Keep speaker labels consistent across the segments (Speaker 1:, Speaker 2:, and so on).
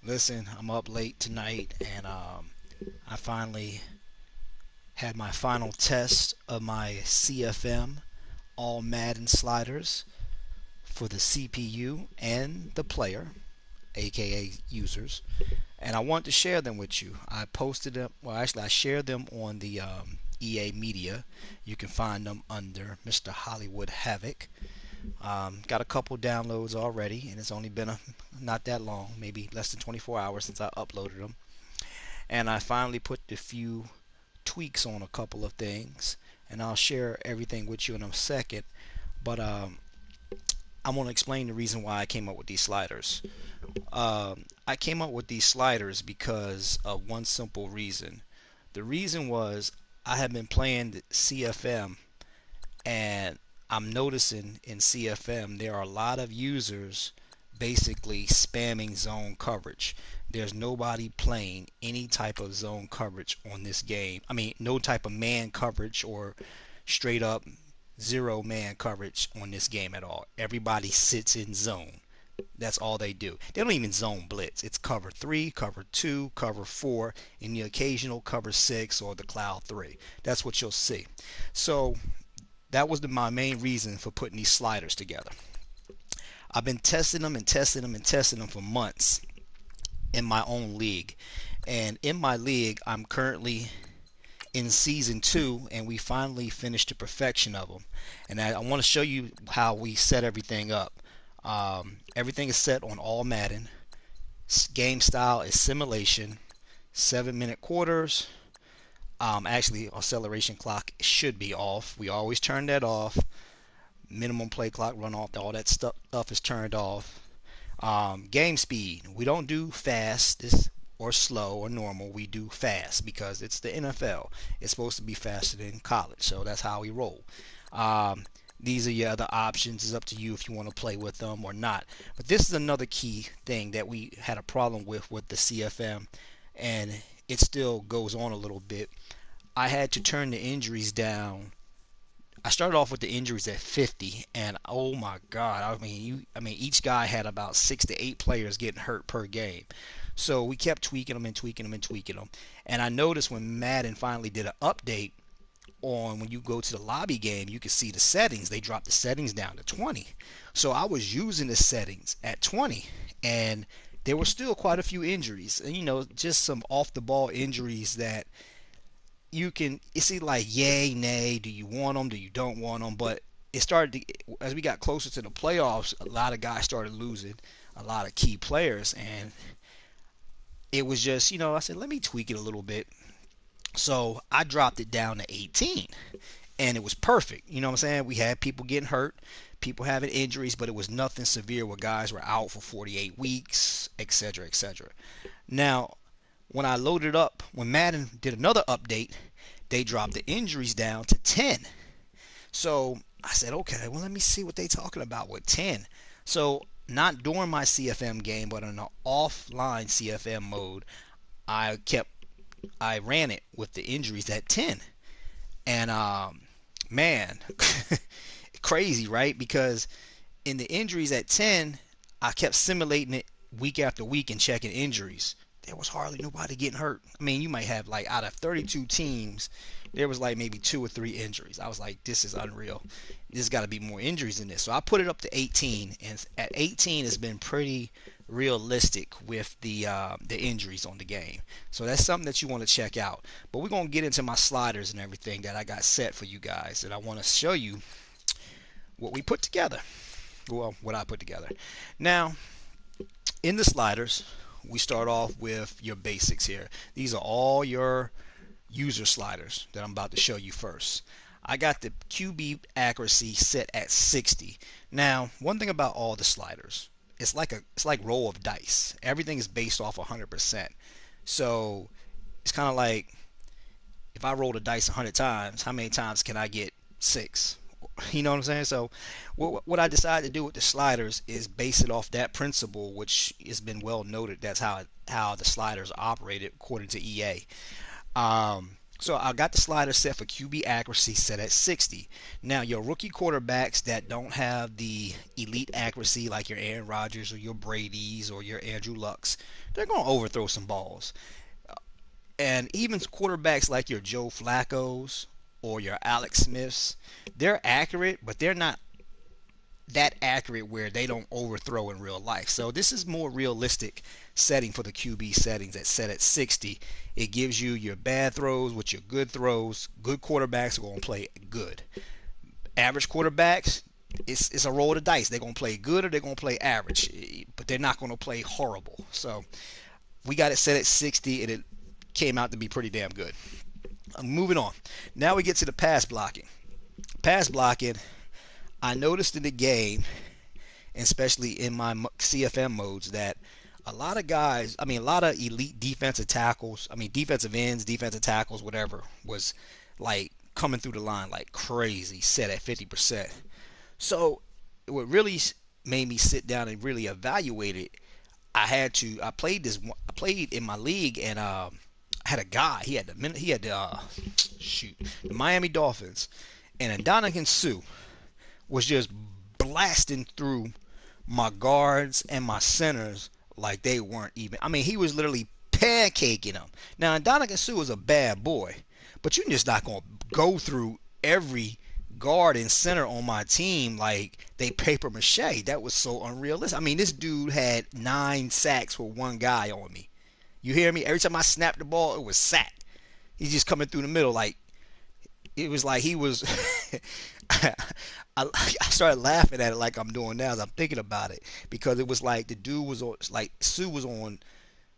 Speaker 1: Listen, I'm up late tonight, and I finally had my final test of my CFM All Madden sliders for the CPU and the player, aka users, and I want to share them with you. I posted them, well, actually, I shared them on the EA Media. You can find them under Mr. Hollywood Havoc. Got a couple downloads already, and it's only been not that long, maybe less than 24 hours since I uploaded them. And I finally put a few tweaks on a couple of things, and I'll share everything with you in a second. But I want to explain the reason why I came up with these sliders. I came up with these sliders because of one simple reason. The reason was I have been playing the CFM, and I'm noticing in CFM there are a lot of users basically spamming zone coverage. There's nobody playing any type of zone coverage on this game. I mean, no type of man coverage or straight up zero man coverage on this game at all. Everybody sits in zone. That's all they do. They don't even zone blitz. It's cover 3, cover 2, cover 4, and the occasional cover 6 or the cloud 3. That's what you'll see. So that was my main reason for putting these sliders together. I've been testing them and testing them and testing them for months in my own league. And in my league, I'm currently in season 2, and we finally finished the perfection of them. And I want to show you how we set everything up. Everything is set on All Madden. Game style is simulation, 7-minute quarters. Actually, acceleration clock should be off. We always turn that off. Minimum play clock run off. All that stuff is turned off. Game speed. We don't do fast or slow or normal. We do fast because it's the NFL. It's supposed to be faster than college, so that's how we roll. These are your other options. It's up to you if you want to play with them or not. But this is another key thing that we had a problem with the CFM, and it still goes on a little bit. I had to turn the injuries down. I started off with the injuries at 50, and oh my God, I mean, each guy had about 6 to 8 players getting hurt per game. So we kept tweaking them and tweaking them and tweaking them. And I noticed when Madden finally did an update on when you go to the lobby game, you can see the settings. They dropped the settings down to 20. So I was using the settings at 20, and there were still quite a few injuries. And, just some off the ball injuries that you see like yay, nay, do you want them, do you don't want them? But it started to, as we got closer to the playoffs, a lot of guys started losing a lot of key players, and it was just, I said, let me tweak it a little bit. So I dropped it down to 18, and it was perfect. You know what I'm saying? We had people getting hurt, people having injuries, but it was nothing severe where guys were out for 48 weeks, etc., etc. Now, when I loaded up, when Madden did another update, they dropped the injuries down to 10. So I said, okay, well, let me see what they're talking about with 10. So not during my CFM game, but in an offline CFM mode, I ran it with the injuries at 10. And man, crazy, right? Because in the injuries at 10, I kept simulating it week after week and checking injuries. There was hardly nobody getting hurt. I mean, you might have like out of 32 teams, there was like maybe 2 or 3 injuries. I was like, this is unreal. There's got to be more injuries in this. So I put it up to 18, and at 18 it's been pretty realistic with the injuries on the game. So that's something that you want to check out. But we're going to get into my sliders and everything that I got set for you guys, and I want to show you what we put together. Well, what I put together. Now, in the sliders, we start off with your basics here. These are all your user sliders that I'm about to show you first. I got the QB accuracy set at 60. Now, one thing about all the sliders, it's like roll of dice. Everything is based off 100%. So it's kind of like if I roll the dice 100 times, how many times can I get 6? You know what I'm saying? So what I decided to do with the sliders is base it off that principle, which has been well noted. That's how the sliders are operated according to EA. So I got the slider set for QB accuracy set at 60. Now your rookie quarterbacks that don't have the elite accuracy like your Aaron Rodgers or your Brady's or your Andrew Lucks, they're going to overthrow some balls. And even quarterbacks like your Joe Flacco's or your Alex Smiths, they're accurate, but they're not that accurate where they don't overthrow in real life. So this is more realistic setting for the QB settings that's set at 60. It gives you your bad throws with your good throws. Good quarterbacks are going to play good. Average quarterbacks, it's a roll of the dice. They're going to play good or they're going to play average, but they're not going to play horrible. So we got it set at 60 and it came out to be pretty damn good. Moving on. Now we get to the pass blocking. Pass blocking, I noticed in the game, especially in my CFM modes, that a lot of guys, a lot of elite defensive tackles, defensive ends, defensive tackles, whatever, was like coming through the line like crazy, set at 50%. So what really made me sit down and really evaluate it, I played in my league, and I had a guy, the Miami Dolphins, and Ndamukong Suh was just blasting through my guards and my centers like they weren't even. He was literally pancaking them. Now, Ndamukong Suh was a bad boy, but you're just not going to go through every guard and center on my team like they paper mache. That was so unrealistic. This dude had 9 sacks for one guy on me. You hear me? Every time I snapped the ball, it was sack. He's just coming through the middle like it was like he was. I started laughing at it like I'm doing now as I'm thinking about it, because it was like the dude was on, like Sue was on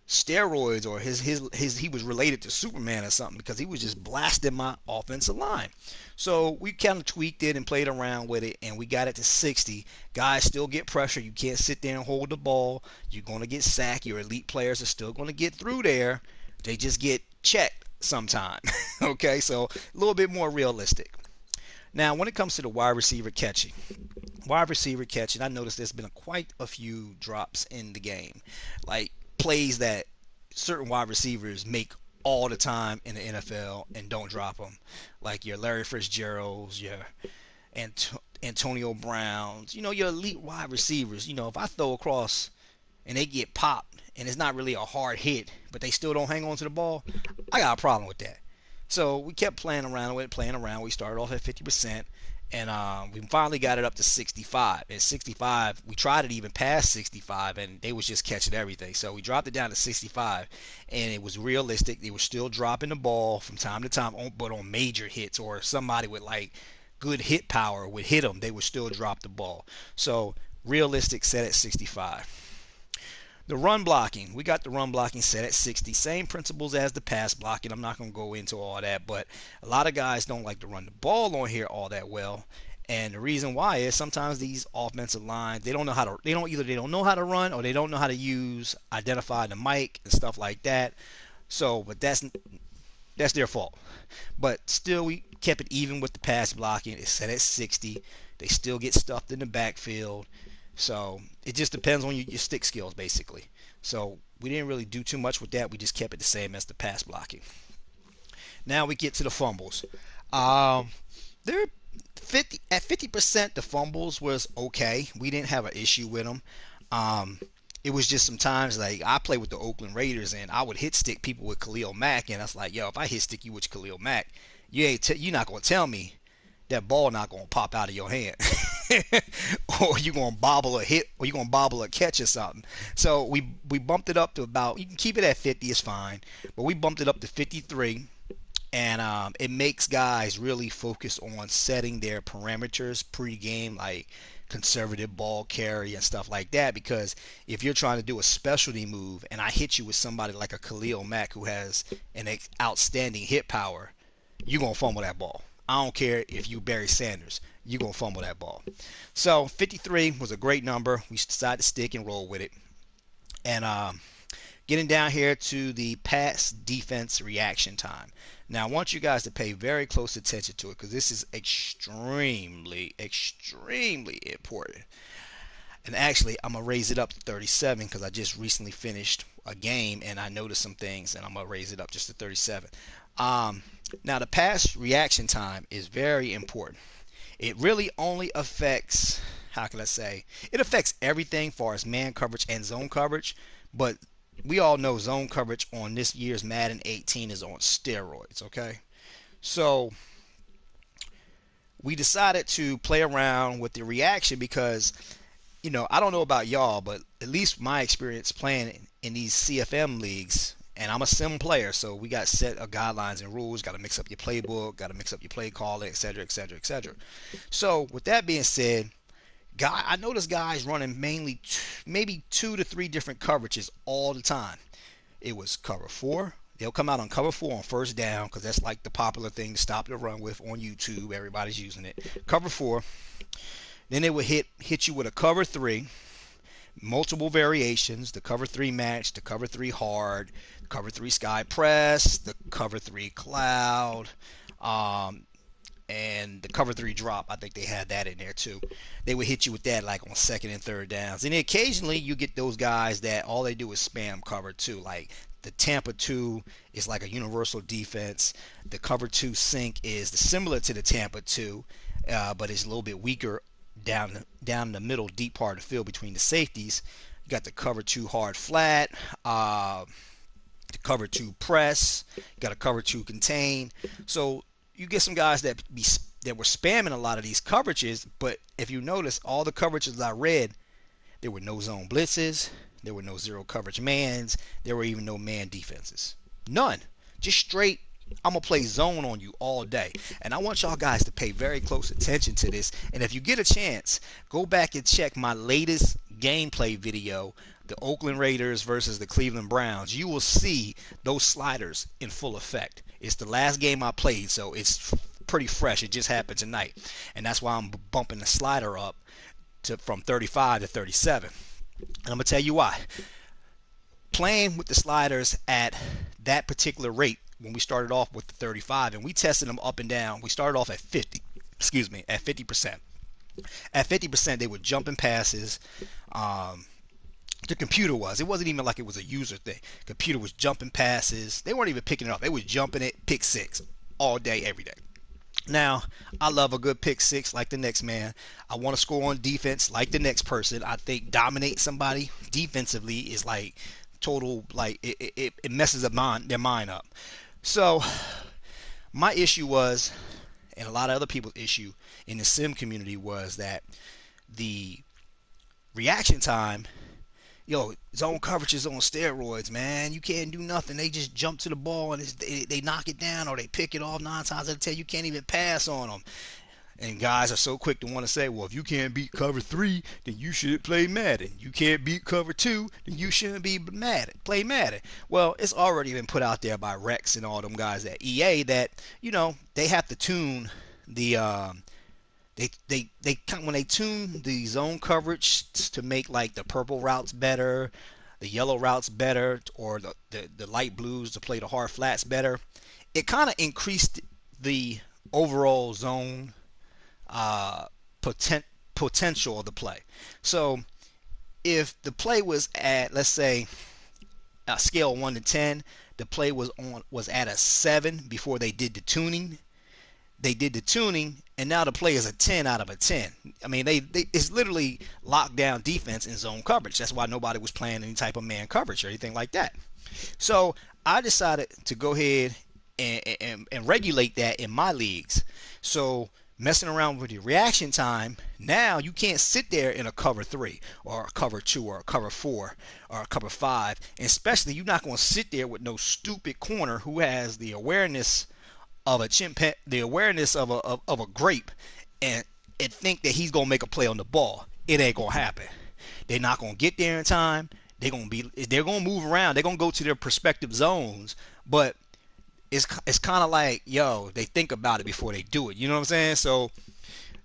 Speaker 1: steroids, or he was related to Superman or something, because he was just blasting my offensive line. So we kind of tweaked it and played around with it, and we got it to 60. Guys still get pressure. You can't sit there and hold the ball. You're going to get sacked. Your elite players are still going to get through there. They just get checked sometime. Okay, so a little bit more realistic. Now, when it comes to the wide receiver catching, I noticed there's been quite a few drops in the game, like plays that certain wide receivers make all the time in the NFL and don't drop them, like your Larry Fitzgeralds, your Antonio Browns, your elite wide receivers. If I throw across and they get popped and it's not really a hard hit, but they still don't hang on to the ball, I got a problem with that. So we kept playing around with it. We started off at 50%, and we finally got it up to 65. At 65, we tried it even past 65, and they was just catching everything. So we dropped it down to 65, and it was realistic. They were still dropping the ball from time to time, but on major hits, or somebody with like good hit power would hit them, they would still drop the ball. So realistic, set at 65. The run blocking, we got the run blocking set at 60. Same principles as the pass blocking. I'm not going to go into all that, but a lot of guys don't like to run the ball on here all that well. And the reason why is sometimes these offensive lines, they don't know how to run, or they don't know how to identify the mic and stuff like that. So, but that's their fault. But still, we kept it even with the pass blocking. It's set at 60. They still get stuffed in the backfield. So it just depends on your stick skills, basically. So we didn't really do too much with that. We just kept it the same as the pass blocking. Now we get to the fumbles. They're 50%. The fumbles was okay. We didn't have an issue with them. It was just sometimes, like, I play with the Oakland Raiders, and I would hit stick people with Khalil Mack, and I was like, yo, if I hit stick you with Khalil Mack, you're not gonna tell me that ball not gonna pop out of your hand. Or you're gonna bobble a hit, or you're gonna bobble a catch or something. So we bumped it up to about, you can keep it at 50, it's fine, but we bumped it up to 53. And it makes guys really focus on setting their parameters pre-game, like conservative ball carry and stuff like that, because if you're trying to do a specialty move and I hit you with somebody like a Khalil Mack who has an outstanding hit power, you're gonna fumble that ball. I don't care if you Barry Sanders, you're going to fumble that ball. So 53 was a great number. We decided to stick and roll with it. And getting down here to the pass defense reaction time. Now, I want you guys to pay very close attention to it, because this is extremely, extremely important. And actually, I'm going to raise it up to 37, because I just recently finished a game and I noticed some things, and I'm going to raise it up just to 37. Now, the pass reaction time is very important. It really only affects, how can I say, it affects everything as far as man coverage and zone coverage, but we all know zone coverage on this year's Madden 18 is on steroids, okay? So we decided to play around with the reaction because, I don't know about y'all, but at least my experience playing in these CFM leagues, and I'm a sim player, so we got set of guidelines and rules, got to mix up your playbook, got to mix up your play calling, etc., etc., etc. So with that being said, I notice guys running mainly maybe 2 to 3 different coverages all the time. It was cover four. They'll come out on cover four on first down because that's like the popular thing to stop the run with on YouTube. Everybody's using it. Cover four. Then they would hit you with a cover three, multiple variations: the cover three match, the cover three hard, the cover three sky press, the cover three cloud, and the cover three drop. I think they had that in there too. They would hit you with that like on second and third downs. And occasionally you get those guys that all they do is spam cover two. Like the Tampa 2 is like a universal defense. The cover 2 sink is similar to the Tampa 2, but it's a little bit weaker down the middle, deep part of the field between the safeties. You got the cover 2 hard flat, the cover 2 press. You got a cover 2 contain. So you get some guys that were spamming a lot of these coverages, but if you notice, all the coverages I read, there were no zone blitzes, there were no zero coverage mans, there were even no man defenses. None. Just straight, I'm going to play zone on you all day. And I want y'all guys to pay very close attention to this. And if you get a chance, go back and check my latest gameplay video, the Oakland Raiders versus the Cleveland Browns. You will see those sliders in full effect. It's the last game I played, so it's pretty fresh. It just happened tonight. And that's why I'm bumping the slider up from 35 to 37. And I'm going to tell you why. Playing with the sliders at that particular rate, when we started off with the 35, and we tested them up and down, we started off at 50, at 50%. At 50%, they were jumping passes. The computer it wasn't even like it was a user thing. Computer was jumping passes. They weren't even picking it up. They was jumping it, pick six, all day, every day. Now, I love a good pick six like the next man. I want to score on defense like the next person. I think dominate somebody defensively is like total, like it messes their mind up. So my issue was, and a lot of other people's issue in the sim community, was that the reaction time, zone coverage is on steroids, man. You can't do nothing. They just jump to the ball and they knock it down, or they pick it off 9 times out of 10. You can't even pass on them. And guys are so quick to want to say, well, if you can't beat cover 3, then you shouldn't play Madden. You can't beat cover 2, then you shouldn't play Madden. Well, it's already been put out there by Rex and all them guys at EA that, they have to tune the when they tune the zone coverage to make like the purple routes better, the yellow routes better, or the light blues to play the hard flats better, it kind of increased the overall zone potential of the play. So if the play was at, let's say, a scale 1 to 10, the play was at a 7 before they did the tuning. They did the tuning, and now the play is a 10 out of a 10. I mean, it's literally lockdown defense in zone coverage. That's why nobody was playing any type of man coverage or anything like that. So I decided to go ahead and regulate that in my leagues. So messing around with your reaction time, now you can't sit there in a cover 3 or a cover 2 or a cover 4 or a cover 5. And especially, you're not going to sit there with no stupid corner who has the awareness of a the awareness of a grape, and think that he's going to make a play on the ball. It ain't going to happen. They're not going to get there in time. They're going to move around. They're going to go to their respective zones, but it's kind of like, they think about it before they do it. You know what I'm saying? So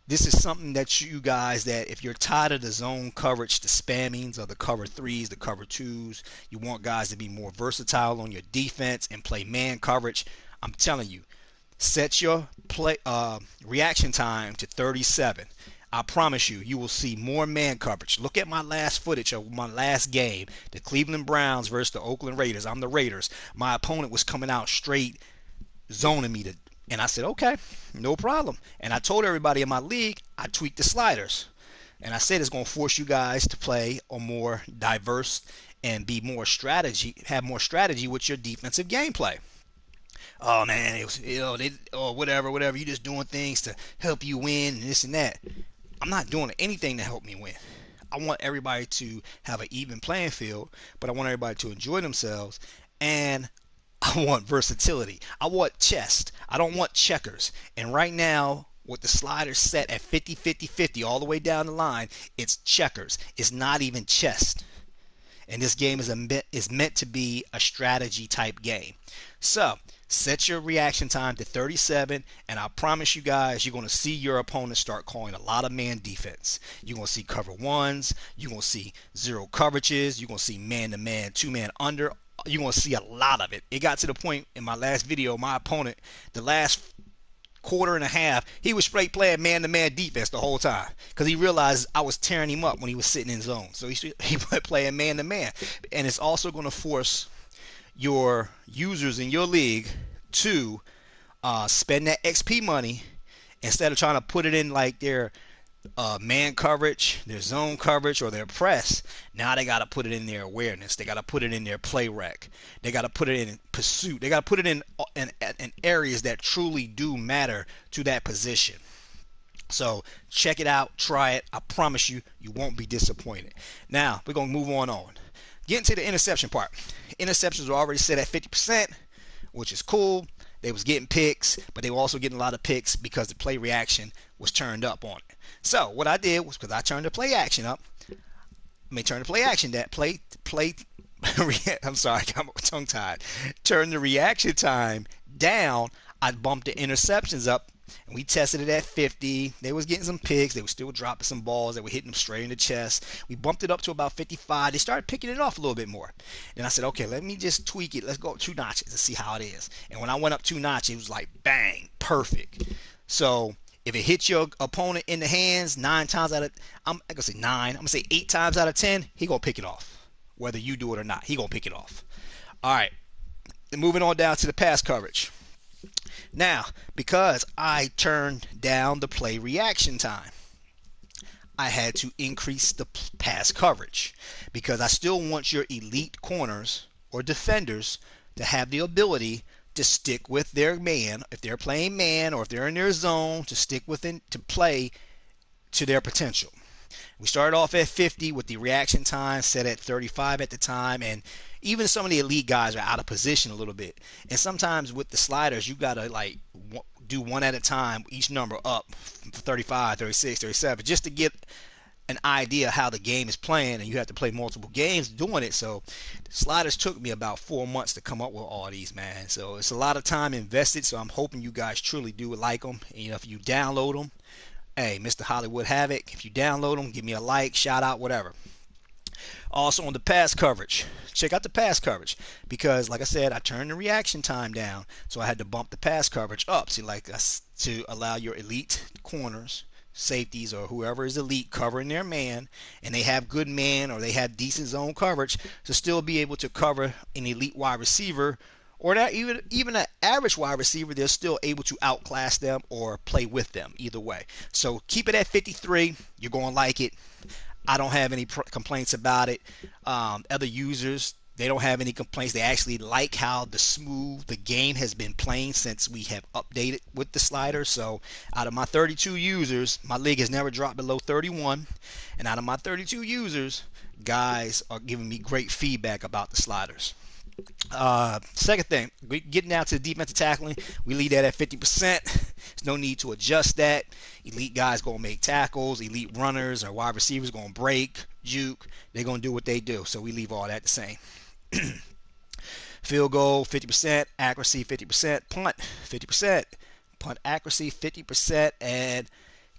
Speaker 1: this is something that you guys, that if you're tired of the zone coverage, the spammings of the cover 3s, the cover 2s, you want guys to be more versatile on your defense and play man coverage, I'm telling you, set your play reaction time to 37. I promise you will see more man coverage. Look at my last footage of my last game, the Cleveland Browns versus the Oakland Raiders. I'm the Raiders. My opponent was coming out straight zoning me to. And I said, okay, no problem. And I told everybody in my league, I tweaked the sliders. And I said it's going to force you guys to play a more diverse and be more strategy, have more strategy with your defensive gameplay. Oh man, it was, or whatever. You just doing things to help you win and this and that. I'm not doing anything to help me win. I want everybody to have an even playing field, but I want everybody to enjoy themselves, and I want versatility. I want chess. I don't want checkers. And right now, with the sliders set at 50-50-50 all the way down the line, it's checkers. It's not even chess. And this game is meant to be a strategy type game. So set your reaction time to 37, and I promise you guys, you're going to see your opponent start calling a lot of man defense. You're going to see cover ones. You're going to see zero coverages. You're going to see man-to-man, two-man under. You're going to see a lot of it. It got to the point in my last video, my opponent, the last quarter and a half, he was straight playing man-to-man defense the whole time because he realized I was tearing him up when he was sitting in zone. So he playing man-to-man. And it's also going to force your users in your league to spend that XP money instead of trying to put it in like their man coverage, their zone coverage, or their press. Now they got to put it in their awareness. They got to put it in their play rec. They got to put it in pursuit. They got to put it in areas that truly do matter to that position. So check it out, try it. I promise you, you won't be disappointed. Now we're gonna move on. Getting to the interception part. Interceptions were already set at 50%, which is cool. They was getting picks, but they were also getting a lot of picks because the play reaction was turned up on it. So what I did was, because I turned the play action up, turn the play action that play. I'm sorry, I got my tongue tied. Turn the reaction time down. I bumped the interceptions up, and we tested it at 50. They was getting some picks. They were still dropping some balls that were hitting them straight in the chest. We bumped it up to about 55. They started picking it off a little bit more. Then I said, okay, let me just tweak it. Let's go up 2 notches and see how it is. And when I went up 2 notches, it was like bang, perfect. So if it hits your opponent in the hands 9 times out of, I'm gonna say 9. I'm gonna say 8 times out of 10, he gonna pick it off. Whether you do it or not, he gonna pick it off. All right. Then moving on down to the pass coverage. Now, because I turned down the play reaction time, I had to increase the pass coverage because I still want your elite corners or defenders to have the ability to stick with their man. If they're playing man or if they're in their zone, to stick within, to play to their potential. We started off at 50 with the reaction time set at 35 at the time, and even some of the elite guys are out of position a little bit. And sometimes with the sliders, you got to like do one at a time, each number up 35, 36, 37, just to get an idea how the game is playing, and you have to play multiple games doing it. So sliders took me about 4 months to come up with all these, man. So it's a lot of time invested, so I'm hoping you guys truly do like them. And, you know, if you download them, hey, Mr. Hollywood Havoc, if you download them, give me a like, shout out, whatever. Also on the pass coverage, check out the pass coverage because, like I said, I turned the reaction time down, so I had to bump the pass coverage up. See, like to allow your elite corners, safeties, or whoever is elite covering their man, and they have good man or they have decent zone coverage to still be able to cover an elite wide receiver. Or not even an average wide receiver, they're still able to outclass them or play with them either way. So keep it at 53. You're going to like it. I don't have any complaints about it. Other users, they don't have any complaints. They actually like how the game has been playing since we have updated with the slider. So out of my 32 users, my league has never dropped below 31. And out of my 32 users, guys are giving me great feedback about the sliders. Second thing, getting down to the defensive tackling, we leave that at 50%. There's no need to adjust that. Elite guys going to make tackles. Elite runners or wide receivers going to break, juke. They're going to do what they do. So we leave all that the same. Field goal 50%, accuracy 50%, punt 50%, punt accuracy 50%, and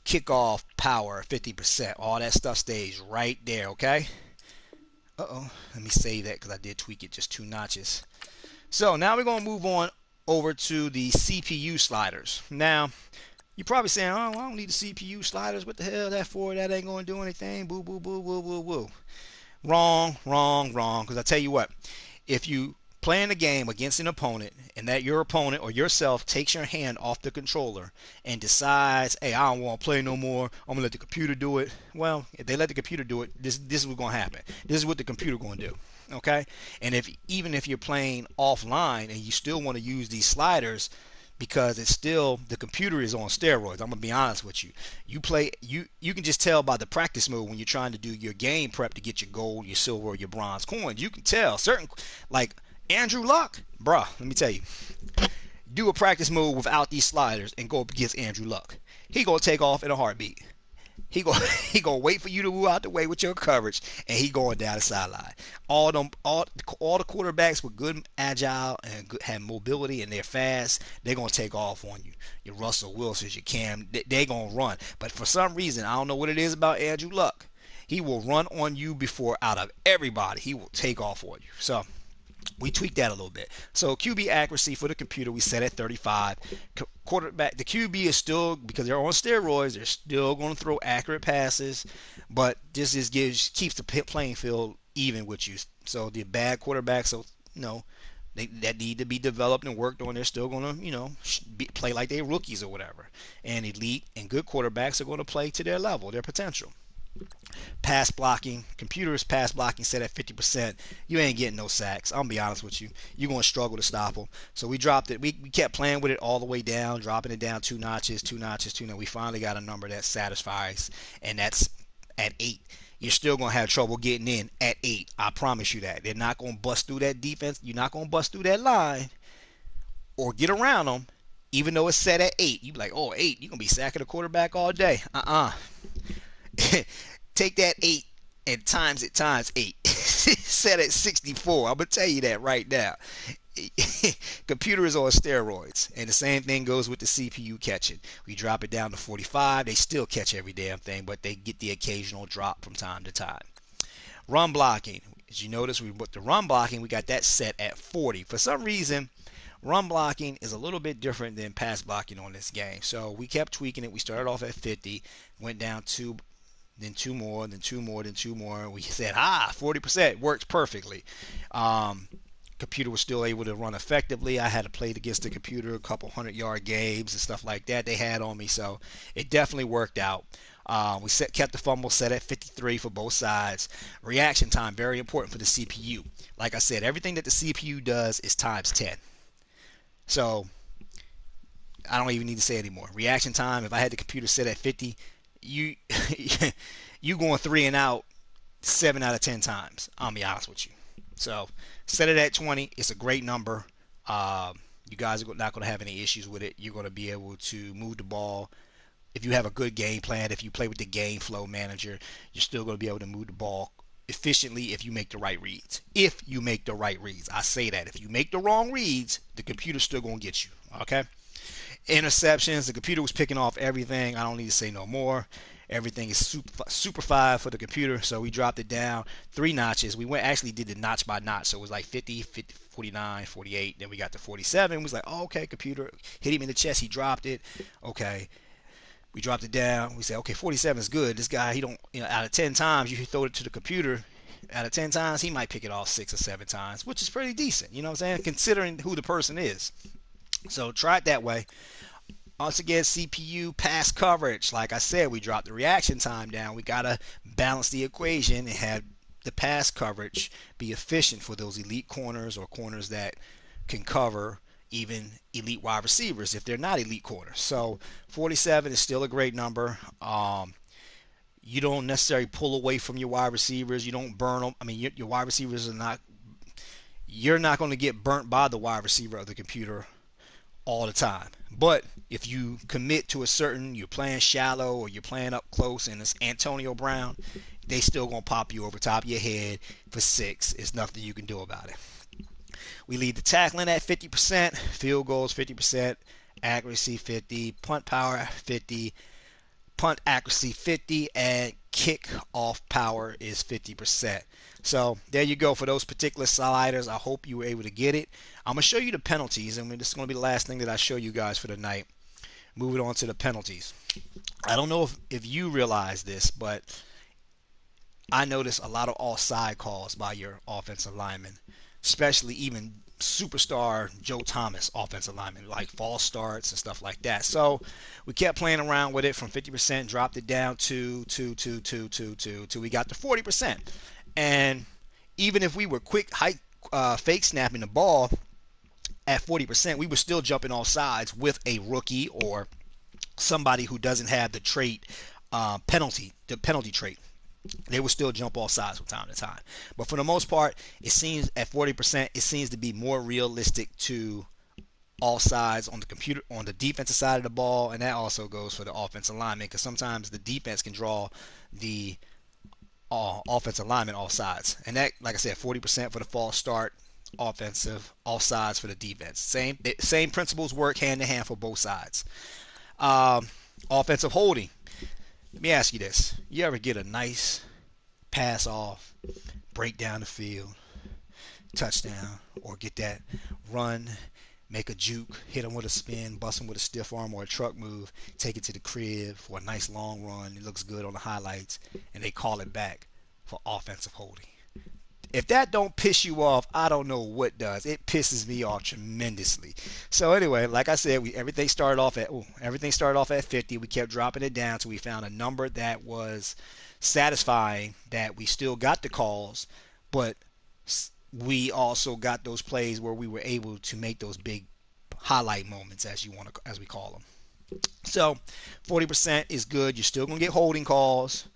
Speaker 1: kickoff power 50%. All that stuff stays right there, okay? Let me save that because I did tweak it just 2 notches. So now we're going to move on over to the CPU sliders. Now, you're probably saying, oh, I don't need the CPU sliders. What the hell that for? That ain't going to do anything. Boo, boo, boo, boo, boo, boo. Wrong. Because I tell you what, if you playing a game against an opponent and that your opponent or yourself takes your hand off the controller and decides, hey, I don't want to play no more, I'm going to let the computer do it. Well, if they let the computer do it, this is what's going to happen. This is what the computer going to do. Okay? And even if you're playing offline and you still want to use these sliders, because it's still, the computer is on steroids. I'm gonna be honest with you. You can just tell by the practice mode when you're trying to do your game prep to get your gold, your silver, or your bronze coins. You can tell certain, like Andrew Luck, bruh. Let me tell you, do a practice mode without these sliders and go up against Andrew Luck. He gonna take off in a heartbeat. He gonna wait for you to move out the way with your coverage, and he going down the sideline. All the quarterbacks with good agile and good, have mobility, and they're fast. They're gonna take off on you. Your Russell Wilsons, your Cam, they gonna run. But for some reason, I don't know what it is about Andrew Luck. He will run on you before out of everybody. He will take off on you. So we tweaked that a little bit. So QB accuracy for the computer we set at 35. Quarterback, the QB is still, because they're on steroids, they're still going to throw accurate passes, but this just keeps the playing field even with you. So the bad quarterbacks, so that need to be developed and worked on, they're still going to play like they're rookies or whatever. And elite and good quarterbacks are going to play to their level, their potential. Pass blocking, computers pass blocking set at 50%. You ain't getting no sacks. I'm gonna be honest with you. You're gonna struggle to stop them. So we dropped it. We kept playing with it all the way down, dropping it down 2 notches. We finally got a number that satisfies, and that's at 8. You're still gonna have trouble getting in at 8. I promise you that. They're not gonna bust through that defense. You're not gonna bust through that line or get around them, even though it's set at 8. You be like, oh, 8. You're gonna be sacking the quarterback all day. Take that 8 and times it times 8. Set at 64. I'm going to tell you that right now. Computer is on steroids. And the same thing goes with the CPU catching. We drop it down to 45. They still catch every damn thing, but they get the occasional drop from time to time. Run blocking. As you notice, with the run blocking, we got that set at 40. For some reason, run blocking is a little bit different than pass blocking on this game. So we kept tweaking it. We started off at 50, went down 2, then 2 more, then 2 more, then 2 more. We said, 40% works perfectly. Computer was still able to run effectively. I had to play against the computer a couple 100-yard games and stuff like that they had on me, so it definitely worked out. We kept the fumble set at 53 for both sides. Reaction time, very important for the CPU. Like I said, everything that the CPU does is times 10. So I don't even need to say anymore. Reaction time, if I had the computer set at 50, you going 3 and out 7 out of 10 times. I'll be honest with you. So set it at 20. It's a great number. You guys are not going to have any issues with it. You're going to be able to move the ball. If you have a good game plan, if you play with the game flow manager, you're still going to be able to move the ball efficiently if you make the right reads. If you make the right reads. I say that. If you make the wrong reads, the computer's still going to get you. Okay? Interceptions, the computer was picking off everything. I don't need to say no more. Everything is super 5 for the computer, so we dropped it down 3 notches. We actually did it notch by notch, so it was like 50, 49, 48. Then we got to 47. We was like, oh, okay, computer, hit him in the chest. He dropped it. Okay, we dropped it down. We said, okay, 47 is good. This guy, he don't, out of 10 times you throw it to the computer. Out of 10 times, he might pick it off 6 or 7 times, which is pretty decent. You know what I'm saying? Considering who the person is. So try it that way. Once again, CPU pass coverage. Like I said, we dropped the reaction time down. We got to balance the equation and have the pass coverage be efficient for those elite corners or corners that can cover even elite wide receivers if they're not elite corners. So 47 is still a great number. You don't necessarily pull away from your wide receivers. You don't burn them. I mean, your wide receivers are not, you're not going to get burnt by the wide receiver of the computer all the time. But if you commit to you're playing shallow or you're playing up close and it's Antonio Brown, they still going to pop you over top of your head for 6. There's nothing you can do about it. We lead the tackling at 50%, field goals 50%, accuracy 50, punt power 50, punt accuracy 50, and kick off power is 50%. So there you go for those particular sliders. I hope you were able to get it. I'm going to show you the penalties, and this is going to be the last thing that I show you guys for the night. Moving on to the penalties. I don't know if you realize this, but I notice a lot of offside calls by your offensive linemen, especially even superstar Joe Thomas offensive lineman, like false starts and stuff like that. So we kept playing around with it from 50%, dropped it down to we got to 40%. And even if we were quick fake snapping the ball at 40%, we were still jumping off sides with a rookie or somebody who doesn't have the trait the penalty trait. They will still jump off sides from time to time. But for the most part, it seems at 40%, it seems to be more realistic to all sides on the defensive side of the ball, and that also goes for the offensive lineman, because sometimes the defense can draw the offensive lineman off sides. And that, like I said, 40% for the false start, offensive, off sides for the defense. Same principles work hand in hand for both sides. Offensive holding. Let me ask you this. You ever get a nice pass off, break down the field, touchdown, or get that run, make a juke, hit them with a spin, bust them with a stiff arm or a truck move, take it to the crib for a nice long run, it looks good on the highlights, and they call it back for offensive holding? If that don't piss you off, I don't know what does. It pisses me off tremendously. So anyway, like I said, everything started off at 50. We kept dropping it down till we found a number that was satisfying, that we still got the calls, but we also got those plays where we were able to make those big highlight moments, as we call them. So 40% is good. You're still gonna get holding calls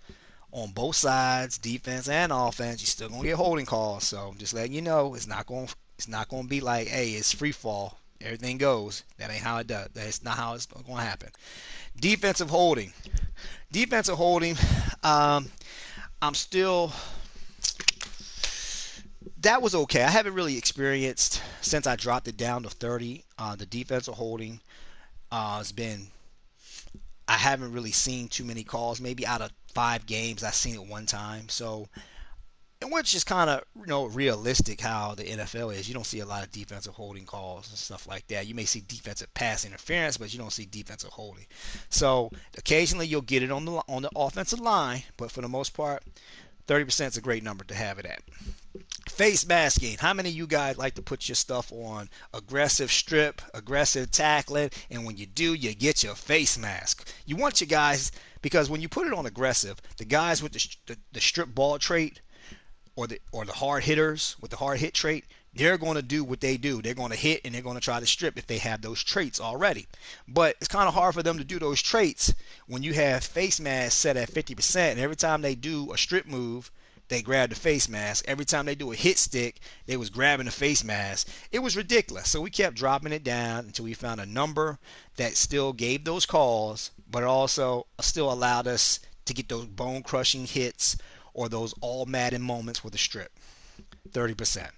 Speaker 1: on both sides, defense and offense. You're still gonna get holding calls. So I'm just letting you know, it's not gonna be like, hey, it's free fall, everything goes. That ain't how it does. That's not how it's gonna happen. Defensive holding. I'm still. That was okay. I haven't really experienced, since I dropped it down to 30. The defensive holding has been. I haven't really seen too many calls. Maybe out of 5 games, I've seen it one time. So, and which is kind of realistic how the NFL is. You don't see a lot of defensive holding calls and stuff like that. You may see defensive pass interference, but you don't see defensive holding. So occasionally you'll get it on the offensive line, but for the most part, 30% is a great number to have it at. Face masking. How many of you guys like to put your stuff on aggressive strip, aggressive tackling, and when you do, you get your face mask? You want your guys, because when you put it on aggressive, the guys with the strip ball trait, or the hard hitters with the hard hit trait, they're going to do what they do. They're going to hit and they're going to try to strip if they have those traits already. But it's kind of hard for them to do those traits when you have face mask set at 50%, and every time they do a strip move, they grab the face mask. Every time they do a hit stick, they was grabbing the face mask. It was ridiculous. So we kept dropping it down until we found a number that still gave those calls, but also still allowed us to get those bone-crushing hits or those all Madden moments with a strip. 30%.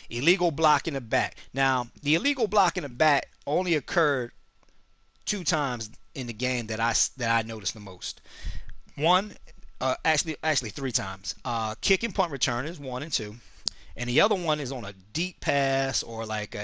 Speaker 1: Illegal block in the back. Now, the illegal block in the back only occurred 2 times in the game that I noticed the most. One, actually 3 times. Kick and punt return is 1 and 2, and the other one is on a deep pass or like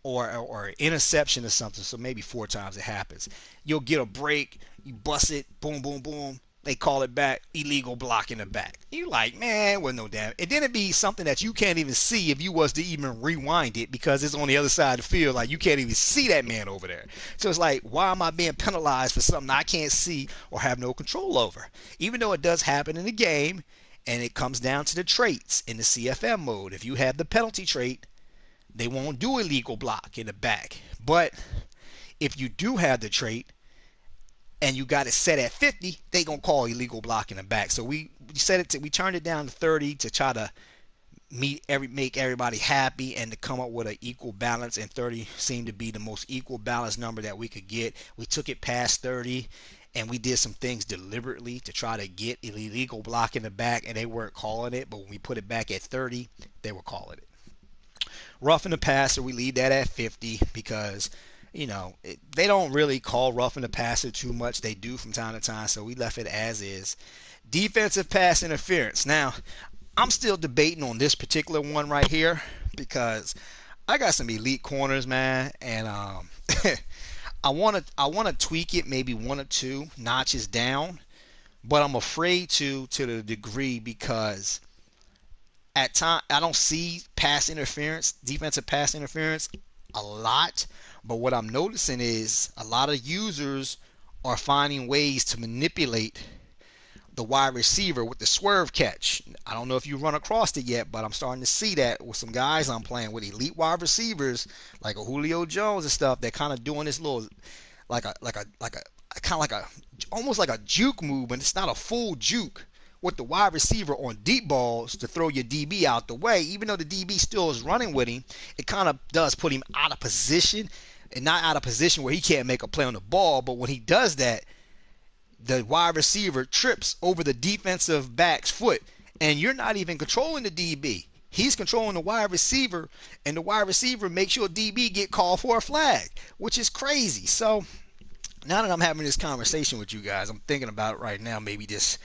Speaker 1: or interception or something. So maybe 4 times it happens. You'll get a break, you bust it, boom, boom, boom. They call it back, illegal block in the back. You like, man, wasn't no damn. And then it'd be something that you can't even see if you was to even rewind it, because it's on the other side of the field. Like, you can't even see that man over there. So it's like, why am I being penalized for something I can't see or have no control over? Even though it does happen in the game, and it comes down to the traits in the CFM mode. If you have the penalty trait, they won't do illegal block in the back. But if you do have the trait, and you got it set at 50, they gonna call illegal block in the back. So we turned it down to 30 to try to make everybody happy and to come up with an equal balance. And 30 seemed to be the most equal balance number that we could get. We took it past 30, and we did some things deliberately to try to get illegal block in the back, and they weren't calling it. But when we put it back at 30, they were calling it. Roughing the passer, we leave that at 50 because they don't really call roughing the passer too much. They do from time to time, so we left it as is. Defensive pass interference. Now, I'm still debating on this particular one right here because I got some elite corners, man, and I want to tweak it maybe 1 or 2 notches down, but I'm afraid to the degree because at time I don't see pass interference, defensive pass interference a lot, but what I'm noticing is a lot of users are finding ways to manipulate the wide receiver with the swerve catch. I don't know if you run across it yet, but I'm starting to see that with some guys I'm playing with, elite wide receivers like a Julio Jones and stuff. They're kind of doing this little like a kind of like a almost like a juke move, and it's not a full juke with the wide receiver on deep balls to throw your DB out the way. Even though the DB still is running with him, it kind of does put him out of position, and not out of position where he can't make a play on the ball. But when he does that, the wide receiver trips over the defensive back's foot, and you're not even controlling the DB. He's controlling the wide receiver, and the wide receiver makes your DB get called for a flag, which is crazy. So now that I'm having this conversation with you guys, I'm thinking about it right now, maybe just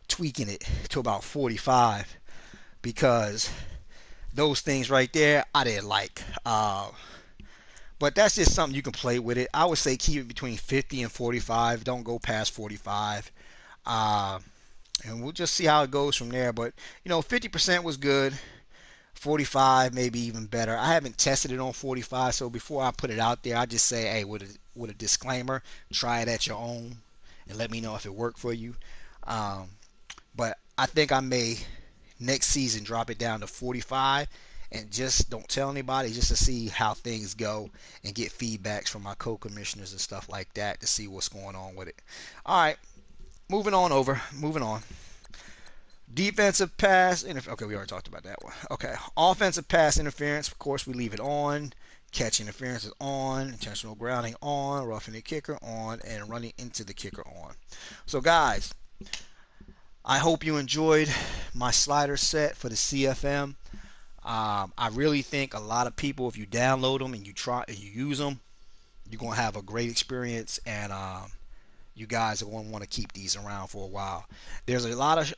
Speaker 1: tweaking it to about 45, because those things right there I didn't like. But that's just something you can play with it. I would say keep it between 50 and 45. Don't go past 45. And we'll just see how it goes from there. But, 50% was good. 45 maybe even better. I haven't tested it on 45, so before I put it out there, I just say, hey, with a disclaimer, try it at your own and let me know if it worked for you. But I think I may next season drop it down to 45 and just don't tell anybody, just to see how things go and get feedbacks from my co-commissioners and stuff like that to see what's going on with it. All right, moving on. Defensive pass okay, we already talked about that one. Okay, offensive pass interference, of course, we leave it on. Catch interference is on. Intentional grounding on. Roughing the kicker on. And running into the kicker on. So, guys, I hope you enjoyed my slider set for the CFM. I really think a lot of people, if you download them and you use them, you're going to have a great experience, and you guys are going to want to keep these around for a while. There's a lot of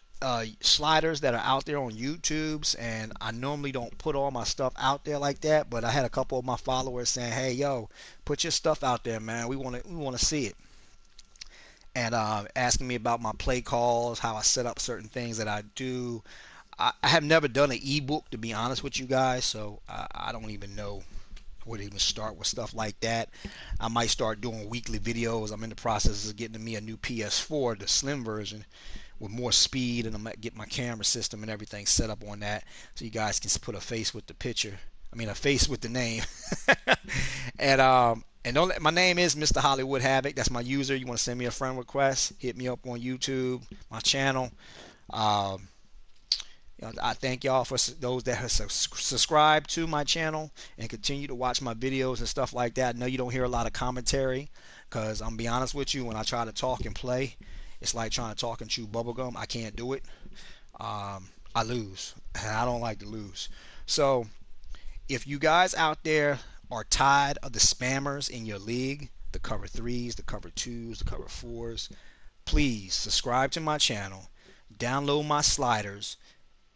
Speaker 1: sliders that are out there on YouTube's, and I normally don't put all my stuff out there like that, but I had a couple of my followers saying, hey, yo, put your stuff out there, man. We want to see it. And asking me about my play calls, how I set up certain things that I do. I have never done an ebook, to be honest with you guys, so I don't even know where to even start with stuff like that. I might start doing weekly videos. I'm in the process of getting me a new PS4, the slim version, with more speed, and I'm going to get my camera system and everything set up on that so you guys can put a face with the picture. I mean, a face with the name. And don't my name is Mr. Hollywood Havoc. That's my user. You want to send me a friend request, hit me up on YouTube, my channel. I thank y'all for those that have subscribed to my channel and continue to watch my videos and stuff like that. I know you don't hear a lot of commentary, because I'm going to be honest with you, when I try to talk and play, it's like trying to talk and chew bubblegum. I can't do it. I lose, and I don't like to lose. So if you guys out there are tired of the spammers in your league, the cover 3s, the cover 2s, the cover 4s, please subscribe to my channel, download my sliders,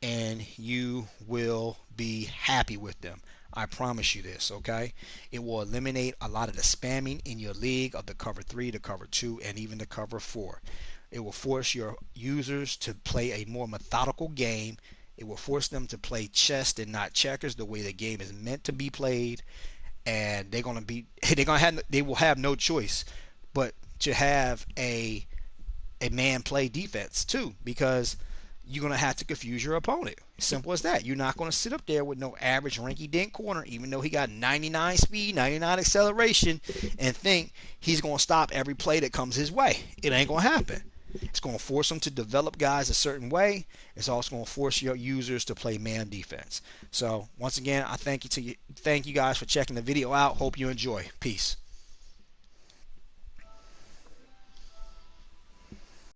Speaker 1: and you will be happy with them. I promise you this, okay? It will eliminate a lot of the spamming in your league of the cover 3, the cover 2, and even the cover 4. It will force your users to play a more methodical game. It will force them to play chess and not checkers, the way the game is meant to be played. And they will have no choice but to have a man play defense too, because you're going to have to confuse your opponent. Simple as that. You're not going to sit up there with no average rinky-dink corner, even though he got 99 speed, 99 acceleration, and think he's going to stop every play that comes his way. It ain't going to happen. It's going to force him to develop guys a certain way. It's also going to force your users to play man defense. So once again, I thank you guys for checking the video out. Hope you enjoy. Peace.